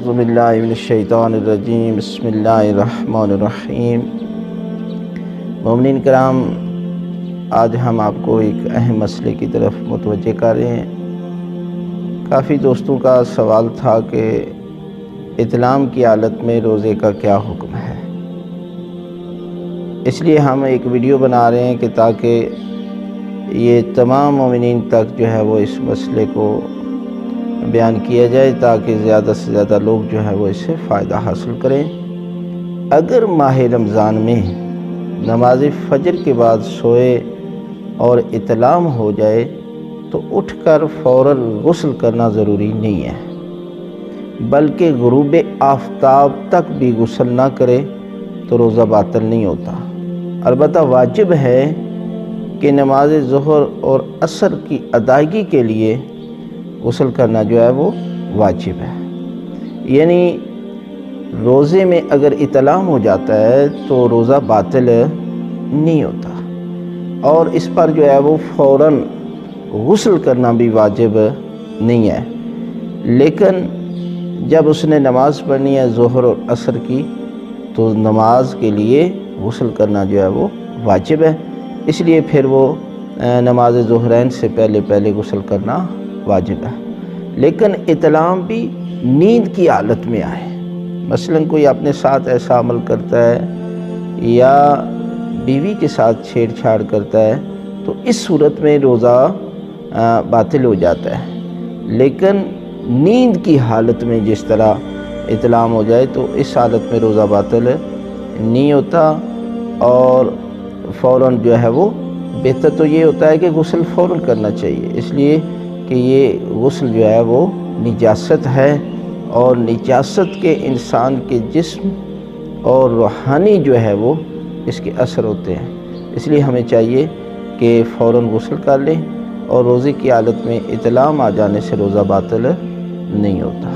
اعوذ باللہ من الشیطان الرجیم بسم اللہ الرحمن الرحیم۔ مومنین کرام، آج ہم آپ کو ایک اہم مسئلے کی طرف متوجہ کر رہے ہیں۔ کافی دوستوں کا سوال تھا کہ احتلام کی حالت میں روزے کا کیا حکم ہے۔ اس لیے ہم ایک ویڈیو بنا رہے ہیں کہ تاکہ یہ تمام مومنین تک جو ہے وہ اس مسئلے کو بیان کیا جائے، تاکہ زیادہ سے زیادہ لوگ جو ہے وہ اس سے فائدہ حاصل کریں۔ اگر ماہ رمضان میں نماز فجر کے بعد سوئے اور احتلام ہو جائے تو اٹھ کر فوراً غسل کرنا ضروری نہیں ہے، بلکہ غروب آفتاب تک بھی غسل نہ کرے تو روزہ باطل نہیں ہوتا۔ البتہ واجب ہے کہ نماز ظہر اور عصر کی ادائیگی کے لیے غسل کرنا جو ہے وہ واجب ہے۔ یعنی روزے میں اگر احتلام ہو جاتا ہے تو روزہ باطل نہیں ہوتا، اور اس پر جو ہے وہ فوراً غسل کرنا بھی واجب نہیں ہے۔ لیکن جب اس نے نماز پڑھنی ہے ظہر اور عصر کی تو نماز کے لیے غسل کرنا جو ہے وہ واجب ہے، اس لیے پھر وہ نماز ظہرین سے پہلے غسل کرنا واجب ہے۔ لیکن احتلام بھی نیند کی حالت میں آئے، مثلا کوئی اپنے ساتھ ایسا عمل کرتا ہے یا بیوی کے ساتھ چھیڑ چھاڑ کرتا ہے تو اس صورت میں روزہ باطل ہو جاتا ہے۔ لیکن نیند کی حالت میں جس طرح احتلام ہو جائے تو اس حالت میں روزہ باطل نہیں ہوتا، اور فوراً جو ہے وہ بہتر تو یہ ہوتا ہے کہ غسل فوراً کرنا چاہیے، اس لیے کہ یہ غسل جو ہے وہ نجاست ہے، اور نجاست کے انسان کے جسم اور روحانی جو ہے وہ اس کے اثر ہوتے ہیں۔ اس لیے ہمیں چاہیے کہ فوراً غسل کر لیں، اور روزے کی حالت میں احتلام آ جانے سے روزہ باطل نہیں ہوتا۔